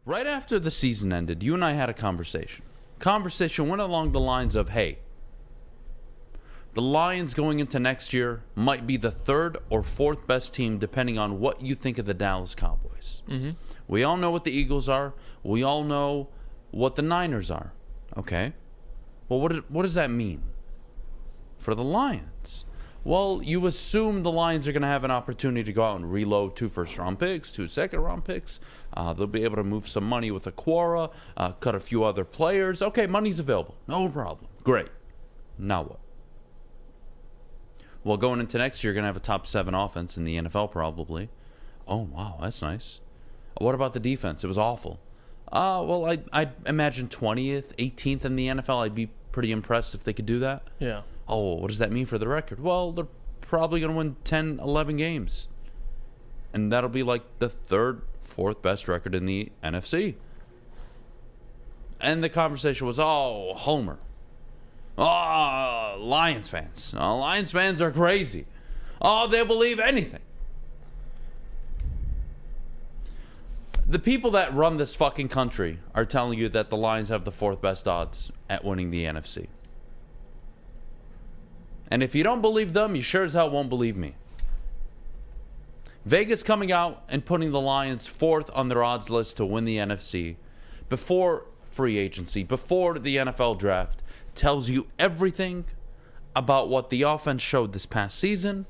Right after the season ended, you and I had a conversation. Conversation went along the lines of, hey, the Lions going into next year might be the third or fourth best team depending on what you think of the Dallas Cowboys. Mm-hmm. We all know what the Eagles are. We all know what the Niners are. Okay? Well, what does that mean for the Lions? Well, you assume the Lions are going to have an opportunity to go out and reload 2 first-round picks, 2 second-round picks. They'll be able to move some money with Aquara, cut a few other players. Okay, money's available. No problem. Great. Now what? Well, going into next year, you're going to have a top 7 offense in the NFL probably. Oh, wow, that's nice. What about the defense? It was awful. Well, I'd imagine 20th, 18th in the NFL. I'd be pretty impressed if they could do that. Yeah. Oh, what does that mean for the record? Well, they're probably going to win 10, 11 games. And that'll be like the 3rd, 4th best record in the NFC. And the conversation was, oh, Homer. Oh, Lions fans. Oh, Lions fans are crazy. Oh, they'll believe anything. The people that run this fucking country are telling you that the Lions have the 4th best odds at winning the NFC. And if you don't believe them, you sure as hell won't believe me. Vegas coming out and putting the Lions 4th on their odds list to win the NFC before free agency, before the NFL draft, tells you everything about what the offense showed this past season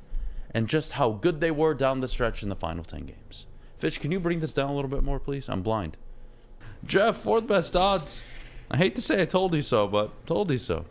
and just how good they were down the stretch in the final 10 games. Fish, can you bring this down a little bit more, please? I'm blind. Jeff, 4th best odds. I hate to say I told you so, but told you so.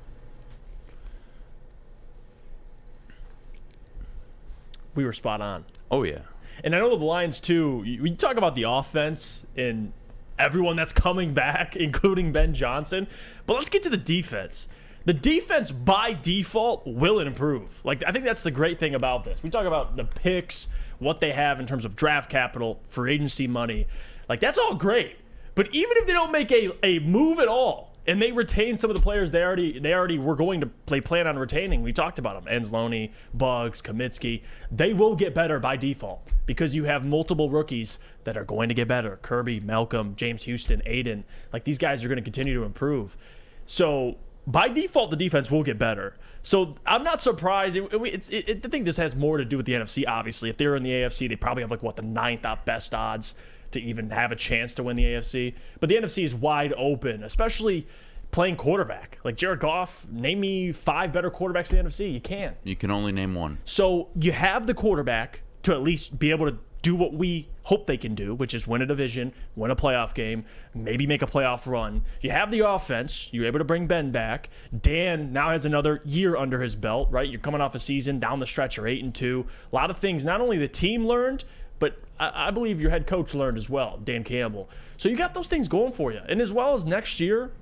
We were spot on. Oh, yeah. And I know the Lions, too, we talk about the offense and everyone that's coming back, including Ben Johnson. But let's get to the defense. The defense, by default, will improve. Like, I think that's the great thing about this. We talk about the picks, what they have in terms of draft capital, free agency money. Like, that's all great. But even if they don't make a move at all, and they retain some of the players they already were going to plan on retaining. We talked about them. Anzalone, Buggs, Kamitsky. They will get better by default because you have multiple rookies that are going to get better. Kirby, Malcolm, James Houston, Aiden. Like, these guys are going to continue to improve. So by default, the defense will get better. So I'm not surprised. I think this has more to do with the NFC, obviously. If they were in the AFC, they probably have, the 9th best odds to even have a chance to win the AFC. But the NFC is wide open, especially playing quarterback. Like Jared Goff, name me 5 better quarterbacks in the NFC. You can't. You can only name one. So you have the quarterback to at least be able to do what we hope they can do, which is win a division, win a playoff game, maybe make a playoff run. You have the offense. You're able to bring Ben back. Dan now has another year under his belt, right? You're coming off a season down the stretch, you're 8-2. A lot of things not only the team learned, but I believe your head coach learned as well, Dan Campbell. So you got those things going for you. And as well as next year,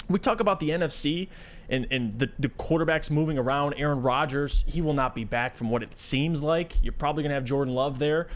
we talk about the NFC and the quarterbacks moving around. Aaron Rodgers, he will not be back from what it seems like. You're probably going to have Jordan Love there.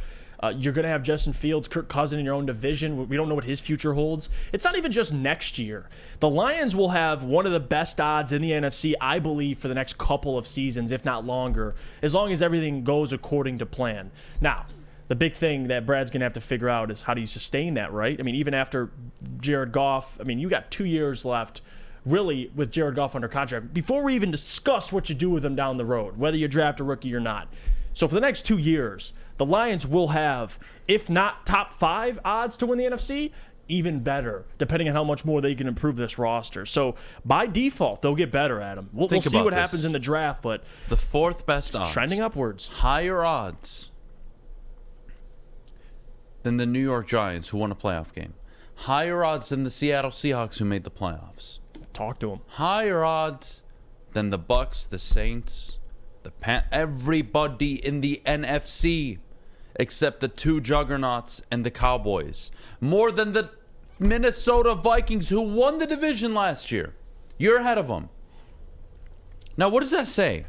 You're going to have Justin Fields, Kirk Cousins in your own division. We don't know what his future holds. It's not even just next year. The Lions will have one of the best odds in the NFC, I believe, for the next couple of seasons, if not longer, as long as everything goes according to plan. Now, the big thing that Brad's going to have to figure out is how do you sustain that, right? I mean, even after Jared Goff, you got 2 years left, really, with Jared Goff under contract, before we even discuss what you do with him down the road, whether you draft a rookie or not. So for the next 2 years, the Lions will have, if not top 5 odds to win the NFC, even better, depending on how much more they can improve this roster. So by default, they'll get better at them. We'll see what happens in the draft, but the 4th best odds. Trending upwards. Higher odds than the New York Giants, who won a playoff game. Higher odds than the Seattle Seahawks, who made the playoffs. Talk to them. Higher odds than the Bucks, the Saints, everybody in the NFC, except the 2 juggernauts and the Cowboys. More than the Minnesota Vikings, who won the division last year. You're ahead of them. Now, what does that say?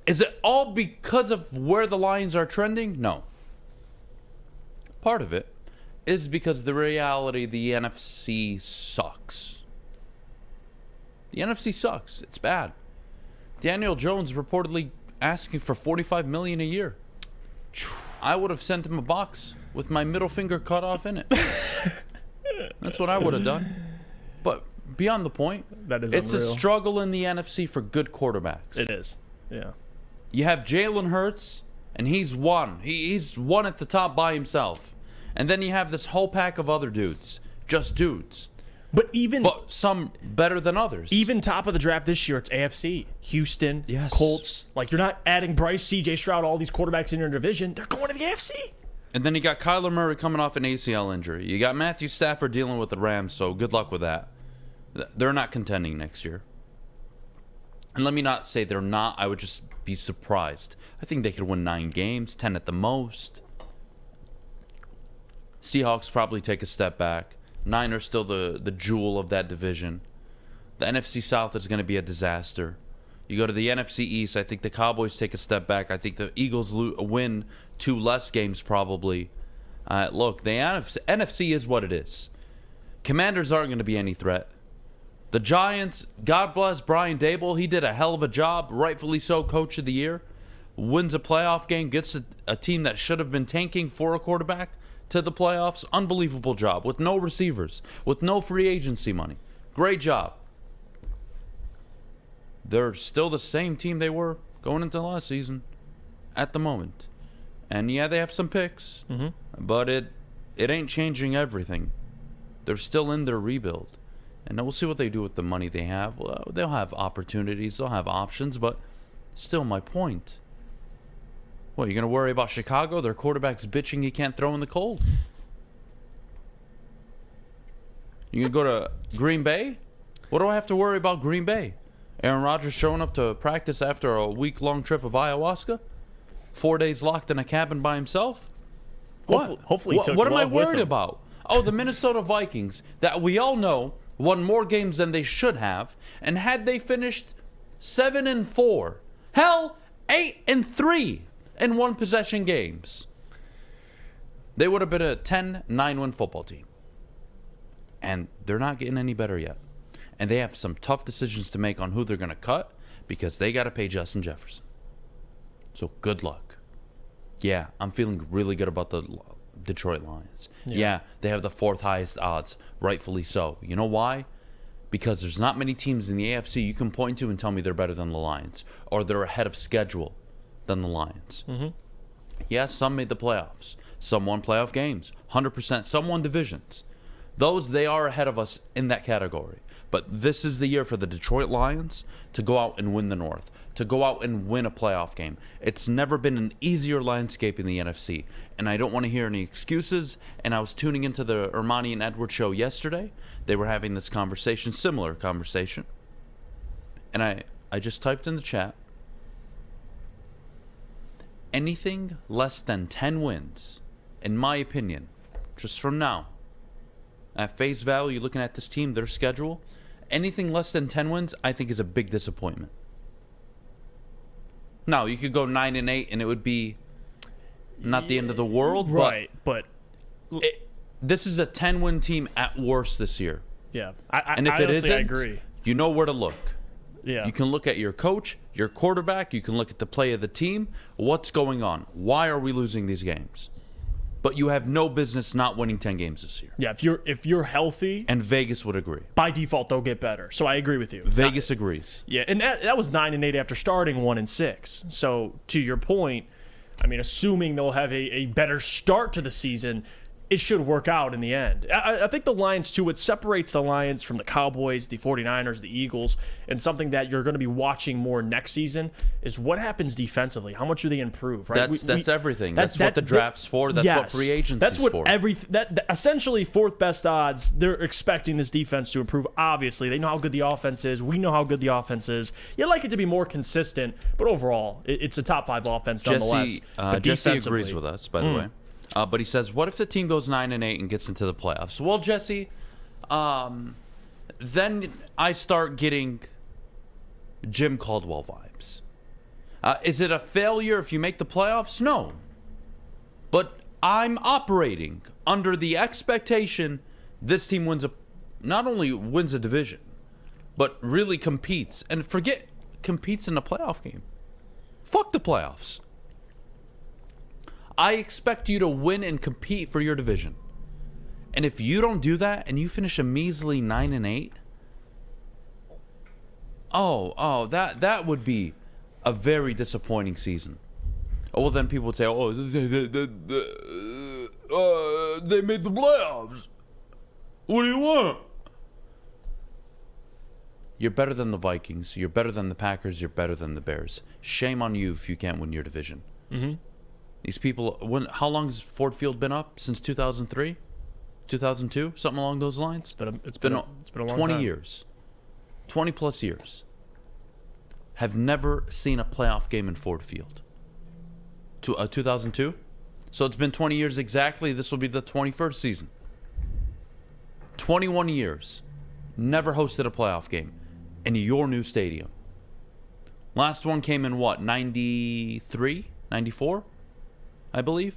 Is it all because of where the Lions are trending? No. Part of it is because the reality, the NFC sucks. The NFC sucks. It's bad. Daniel Jones reportedly asking for $45 million a year. I would have sent him a box with my middle finger cut off in it. That's what I would have done. But beyond the point, it's unreal. a struggle in the NFC for good quarterbacks. It is. Yeah. You have Jalen Hurts, and he's one. He's one at the top by himself. And then you have this whole pack of other dudes. Just dudes. But some better than others. Even top of the draft this year, it's AFC. Houston, Yes. Colts. Like, you're not adding Bryce, C.J. Stroud, all these quarterbacks in your division. They're going to the AFC. And then you got Kyler Murray coming off an ACL injury. You got Matthew Stafford dealing with the Rams, so good luck with that. They're not contending next year. And let me not say they're not. I would just be surprised. I think they could win 9 games, 10 at the most. Seahawks probably take a step back. Niners still the jewel of that division. The NFC South is going to be a disaster. You go to the NFC East, I think the Cowboys take a step back. I think the Eagles win 2 less games probably. Look, the NFC is what it is. Commanders aren't going to be any threat. The Giants, God bless Brian Dable. He did a hell of a job, rightfully so, Coach of the Year. Wins a playoff game, gets a team that should have been tanking for a quarterback to the playoffs. Unbelievable job with no receivers, with no free agency money. Great job. They're still the same team they were going into last season at the moment. And yeah, they have some picks, but it ain't changing everything. They're still in their rebuild. And we'll see what they do with the money they have. Well, they'll have opportunities, they'll have options, but still my point. What, you're going to worry about Chicago? Their quarterback's bitching he can't throw in the cold. You going to go to Green Bay? What do I have to worry about Green Bay? Aaron Rodgers showing up to practice after a week-long trip of ayahuasca? 4 days locked in a cabin by himself? Hopefully he took what am I love with worried him. about? Oh, the Minnesota Vikings, that we all know won more games than they should have, and had they finished 7-4, hell, 8-3 in one possession games, they would have been a 10-9-win football team. And they're not getting any better yet. And they have some tough decisions to make on who they're going to cut because they got to pay Justin Jefferson. So good luck. Yeah, I'm feeling really good about the Detroit Lions. Yeah, they have the 4th highest odds, rightfully so. You know why? Because there's not many teams in the AFC you can point to and tell me they're better than the Lions, or they're ahead of schedule than the Lions. Yes, some made the playoffs. Some won playoff games, 100%. Some won divisions. Those, they are ahead of us in that category. But this is the year for the Detroit Lions to go out and win the North, to go out and win a playoff game. It's never been an easier landscape in the NFC, and I don't want to hear any excuses. And I was tuning into the Ermanni and Edward show yesterday. They were having this conversation, similar conversation. And I just typed in the chat, anything less than 10 wins, in my opinion, just from now, at face value, looking at this team, their schedule, anything less than 10 wins, I think is a big disappointment. Now, you could go 9-8, and it would be not the end of the world. Right, but this is a 10-win team at worst this year. yeah. And if I it honestly, isn't, I agree. you know where to look. Yeah. You can look at your coach, your quarterback. You can look at the play of the team. What's going on? Why are we losing these games? But you have no business not winning 10 games this year. Yeah, if you're healthy, And Vegas would agree. by default they'll get better. So I agree with you. Vegas agrees. Yeah, and that was 9-8 after starting 1-6. So to your point, I mean, assuming they'll have a better start to the season, it should work out in the end. I think the Lions, too, what separates the Lions from the Cowboys, the 49ers, the Eagles, and something that you're going to be watching more next season is what happens defensively. How much do they improve, right? That's everything. That's what the draft's for. That's what free agency's That's what for. that essentially 4th best odds, they're expecting this defense to improve. Obviously, they know how good the offense is. We know how good the offense is. You'd like it to be more consistent, but overall, it's a top 5 offense nonetheless. Jesse agrees with us, by the way. But he says, what if the team goes 9-8 and gets into the playoffs? Well, Jesse, then I start getting Jim Caldwell vibes. Is it a failure if you make the playoffs? No. But I'm operating under the expectation this team not only wins a division, but really competes. And competes in a playoff game. Fuck the playoffs. I expect you to win and compete for your division. And if you don't do that and you finish a measly 9-8, that would be a very disappointing season. Oh, well, then people would say, oh, they made the playoffs. What do you want? You're better than the Vikings. You're better than the Packers. You're better than the Bears. Shame on you if you can't win your division. Mm-hmm. These people, how long has Ford Field been up? Since 2003? 2002? Something along those lines? It's been a long 20 time. years. 20 plus years. Have never seen a playoff game in Ford Field. 2002? So it's been 20 years exactly. This will be the 21st season. 21 years. Never hosted a playoff game in your new stadium. Last one came in what? 93? 94? I believe.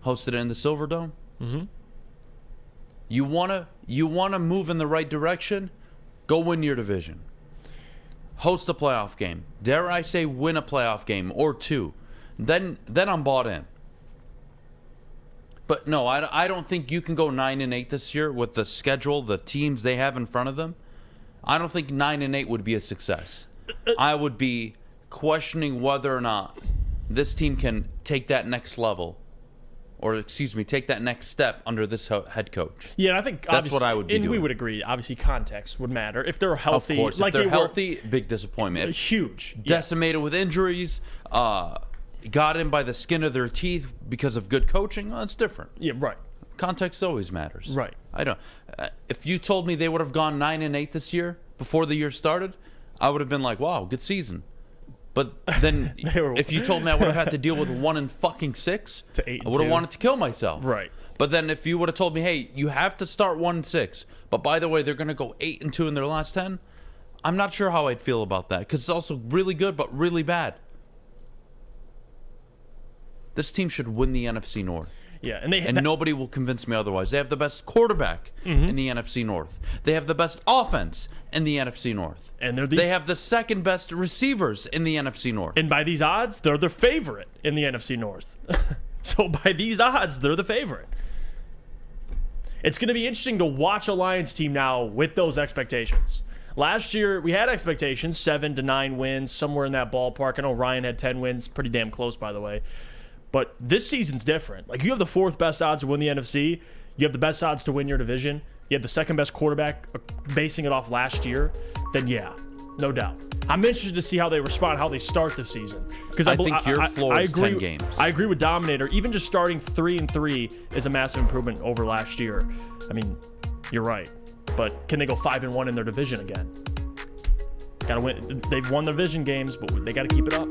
Hosted it in the Silverdome. Mm-hmm. You wanna move in the right direction? Go win your division. Host a playoff game. Dare I say win a playoff game or two. Then I'm bought in. But no, I don't think you can go 9-8 this year with the schedule, the teams they have in front of them. I don't think 9-8 would be a success. I would be questioning whether or not this team can take that next level, or take that next step under this head coach. Yeah, I think that's what I would be doing. We would agree. Obviously, context would matter. If they're healthy, of course, if they're healthy, big disappointment. Huge, decimated with injuries. Got in by the skin of their teeth because of good coaching. Well, it's different. Yeah, right. Context always matters. Right. I don't. If you told me they would have gone 9-8 this year before the year started, I would have been like, "Wow, good season." But then, if you told me I would have had to deal with 1-6, I would have wanted to kill myself. Right. But then, if you would have told me, "Hey, you have to start 1-6," but by the way, they're going to go 8-2 in their last 10, I'm not sure how I'd feel about that because it's also really good but really bad. This team should win the NFC North. Yeah, and nobody will convince me otherwise. They have the best quarterback in the NFC North. They have the best offense in the NFC North. And they have the second best receivers in the NFC North. And by these odds, they're the favorite in the NFC North. So by these odds, they're the favorite. It's going to be interesting to watch a Lions team now with those expectations. Last year, we had expectations, 7 to 9 wins, somewhere in that ballpark. I know Ryan had 10 wins, pretty damn close, by the way. But this season's different. Like, you have the fourth best odds to win the NFC. You have the best odds to win your division. You have the second best quarterback, basing it off last year. Then, yeah, no doubt. I'm interested to see how they respond, how they start the season. Because I think your floor is 10 games. I agree with Dominator. Even just starting 3-3 is a massive improvement over last year. I mean, you're right. But can they go 5-1 in their division again? Gotta win. They've won their division games, but they got to keep it up.